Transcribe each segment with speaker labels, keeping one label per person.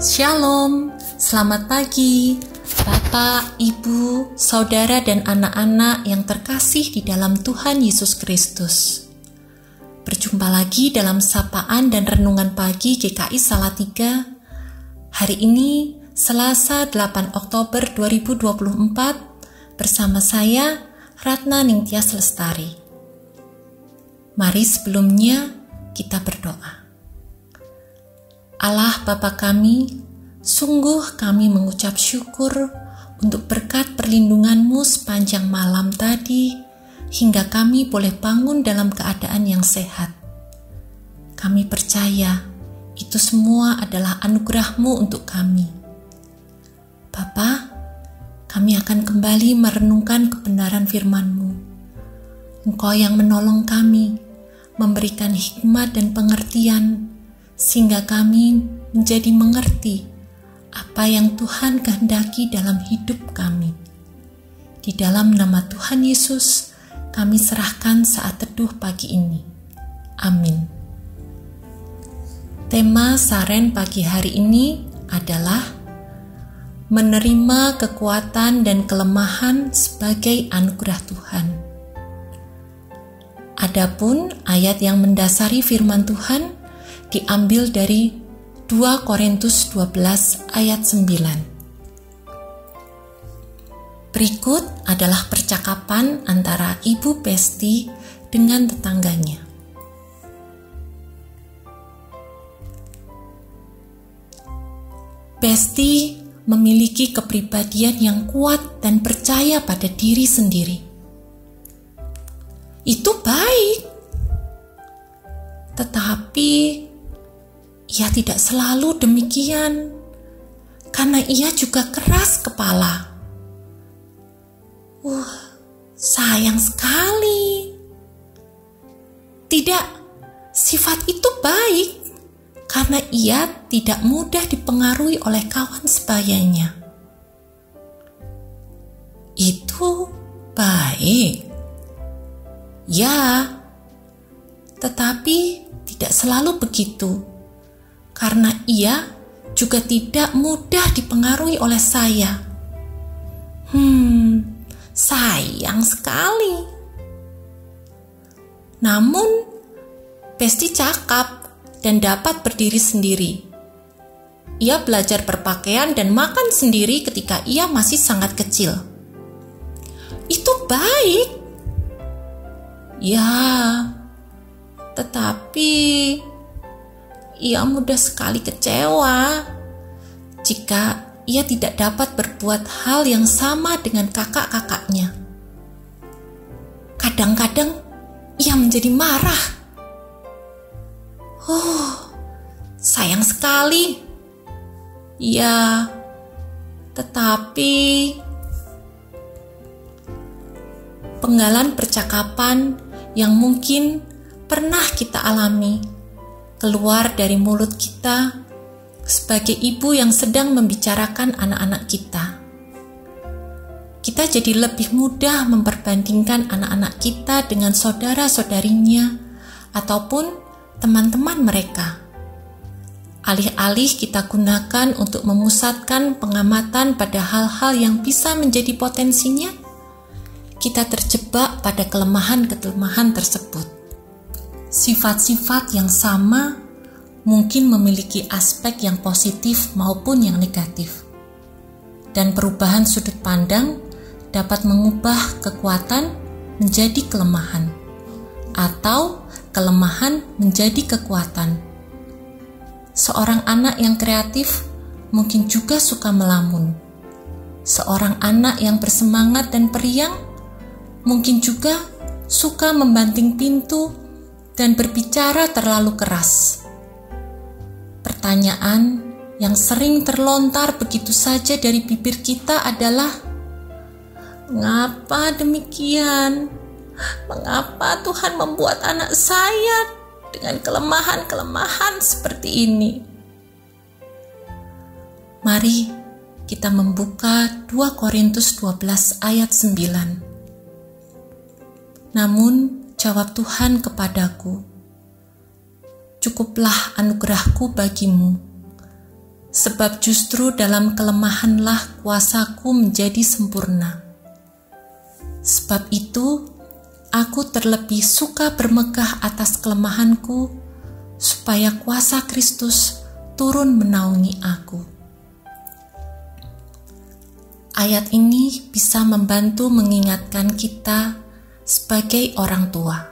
Speaker 1: Shalom, selamat pagi Bapak, Ibu, Saudara dan anak-anak yang terkasih di dalam Tuhan Yesus Kristus. Berjumpa lagi dalam sapaan dan renungan pagi GKI Salatiga. Hari ini Selasa 8 Oktober 2024 bersama saya Ratna Ningtyas Lestari. Mari sebelumnya kita berdoa. Allah Bapa kami, sungguh kami mengucap syukur untuk berkat perlindungan-Mu sepanjang malam tadi, hingga kami boleh bangun dalam keadaan yang sehat. Kami percaya itu semua adalah anugerah-Mu untuk kami. Bapa, kami akan kembali merenungkan kebenaran firman-Mu. Engkau yang menolong kami, memberikan hikmat dan pengertian, sehingga kami menjadi mengerti apa yang Tuhan kehendaki dalam hidup kami. Di dalam nama Tuhan Yesus, kami serahkan saat teduh pagi ini. Amin. Tema Saren pagi hari ini adalah menerima kekuatan dan kelemahan sebagai anugerah Tuhan. Adapun ayat yang mendasari firman Tuhan diambil dari 2 Korintus 12 ayat 9. Berikut adalah percakapan antara Ibu Pesti dengan tetangganya. Pesti memiliki kepribadian yang kuat dan percaya pada diri sendiri. Itu baik, tetapi ia tidak selalu demikian, karena ia juga keras kepala. Sayang sekali. Tidak, sifat itu baik, karena ia tidak mudah dipengaruhi oleh kawan sebayanya. Itu baik. Ya, tetapi tidak selalu begitu. Karena ia juga tidak mudah dipengaruhi oleh saya. Sayang sekali. Namun, Pesti cakap dan dapat berdiri sendiri. Ia belajar berpakaian dan makan sendiri ketika ia masih sangat kecil. Itu baik. Ya, tetapi ia mudah sekali kecewa jika ia tidak dapat berbuat hal yang sama dengan kakak-kakaknya. Kadang-kadang ia menjadi marah. Sayang sekali. Ya, tetapi penggalan percakapan yang mungkin pernah kita alami keluar dari mulut kita sebagai ibu yang sedang membicarakan anak-anak kita. Kita jadi lebih mudah memperbandingkan anak-anak kita dengan saudara-saudarinya ataupun teman-teman mereka. Alih-alih kita gunakan untuk memusatkan pengamatan pada hal-hal yang bisa menjadi potensinya, kita terjebak pada kelemahan-kelemahan tersebut. Sifat-sifat yang sama mungkin memiliki aspek yang positif maupun yang negatif. Dan perubahan sudut pandang dapat mengubah kekuatan menjadi kelemahan, atau kelemahan menjadi kekuatan. Seorang anak yang kreatif mungkin juga suka melamun. Seorang anak yang bersemangat dan periang mungkin juga suka membanting pintu dan berbicara terlalu keras. Pertanyaan yang sering terlontar begitu saja dari bibir kita adalah, mengapa demikian? Mengapa Tuhan membuat anak saya dengan kelemahan-kelemahan seperti ini? Mari kita membuka 2 Korintus 12 ayat 9. Namun, jawab Tuhan kepadaku, cukuplah anugerahku bagimu, sebab justru dalam kelemahanlah kuasaku menjadi sempurna. Sebab itu, aku terlebih suka bermegah atas kelemahanku, supaya kuasa Kristus turun menaungi aku. Ayat ini bisa membantu mengingatkan kita sebagai orang tua.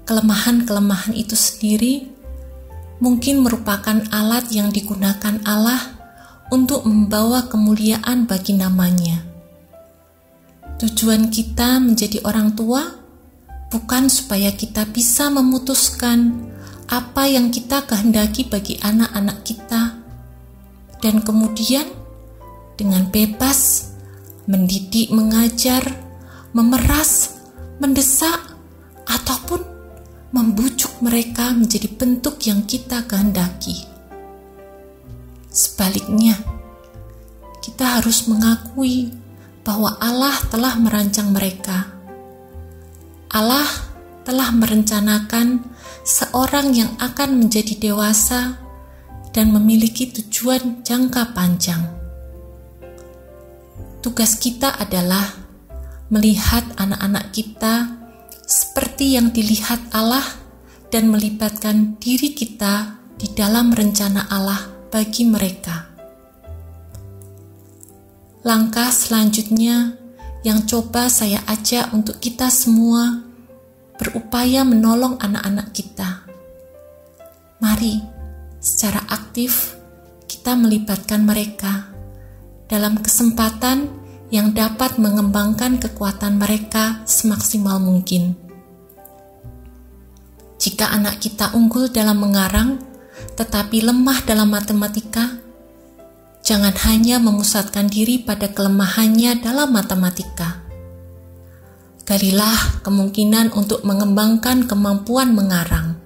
Speaker 1: Kelemahan-kelemahan itu sendiri mungkin merupakan alat yang digunakan Allah untuk membawa kemuliaan bagi nama-Nya. Tujuan kita menjadi orang tua bukan supaya kita bisa memutuskan apa yang kita kehendaki bagi anak-anak kita, dan kemudian dengan bebas mendidik, mengajar, memeras, mendesak, ataupun membujuk mereka menjadi bentuk yang kita kehendaki. Sebaliknya, kita harus mengakui bahwa Allah telah merancang mereka. Allah telah merencanakan seorang yang akan menjadi dewasa dan memiliki tujuan jangka panjang. Tugas kita adalah melihat anak-anak kita seperti yang dilihat Allah dan melibatkan diri kita di dalam rencana Allah bagi mereka. Langkah selanjutnya yang coba saya ajak untuk kita semua berupaya menolong anak-anak kita. Mari secara aktif kita melibatkan mereka dalam kesempatan yang dapat mengembangkan kekuatan mereka semaksimal mungkin. Jika anak kita unggul dalam mengarang, tetapi lemah dalam matematika, jangan hanya memusatkan diri pada kelemahannya dalam matematika. Galilah kemungkinan untuk mengembangkan kemampuan mengarang.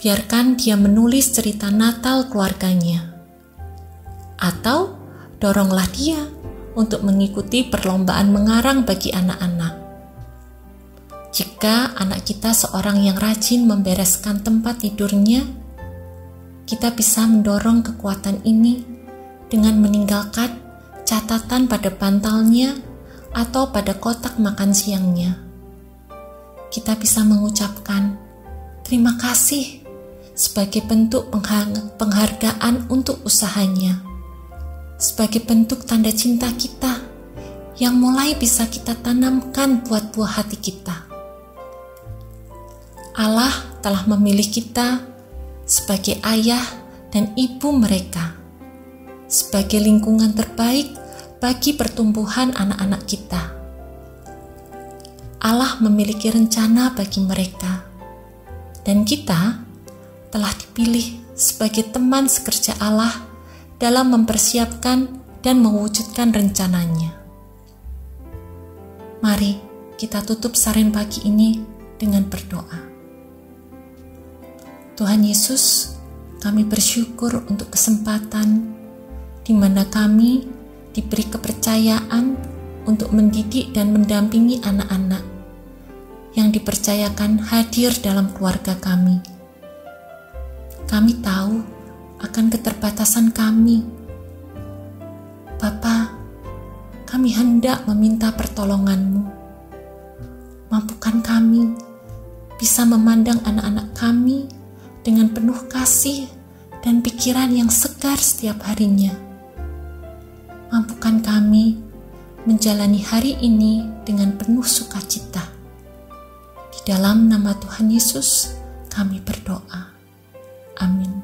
Speaker 1: Biarkan dia menulis cerita Natal keluarganya. Atau doronglah dia untuk mengikuti perlombaan mengarang bagi anak-anak. Jika anak kita seorang yang rajin membereskan tempat tidurnya, kita bisa mendorong kekuatan ini dengan meninggalkan catatan pada bantalnya atau pada kotak makan siangnya. Kita bisa mengucapkan terima kasih sebagai bentuk penghargaan untuk usahanya, sebagai bentuk tanda cinta kita yang mulai bisa kita tanamkan buat buah hati kita. Allah telah memilih kita sebagai ayah dan ibu mereka, sebagai lingkungan terbaik bagi pertumbuhan anak-anak kita. Allah memiliki rencana bagi mereka, dan kita telah dipilih sebagai teman sekerja Allah dalam mempersiapkan dan mewujudkan rencananya. Mari kita tutup Saran pagi ini dengan berdoa. Tuhan Yesus, kami bersyukur untuk kesempatan di mana kami diberi kepercayaan untuk mendidik dan mendampingi anak-anak yang dipercayakan hadir dalam keluarga kami. Kami tahu akan keterbatasan kami. Bapa, kami hendak meminta pertolongan-Mu. Mampukan kami bisa memandang anak-anak kami dengan penuh kasih dan pikiran yang segar setiap harinya. Mampukan kami menjalani hari ini dengan penuh sukacita. Di dalam nama Tuhan Yesus, kami berdoa. Amin.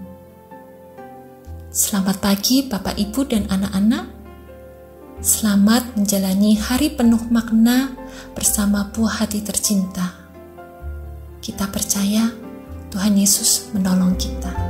Speaker 1: Selamat pagi Bapak, Ibu, dan anak-anak. Selamat menjalani hari penuh makna bersama buah hati tercinta. Kita percaya Tuhan Yesus menolong kita.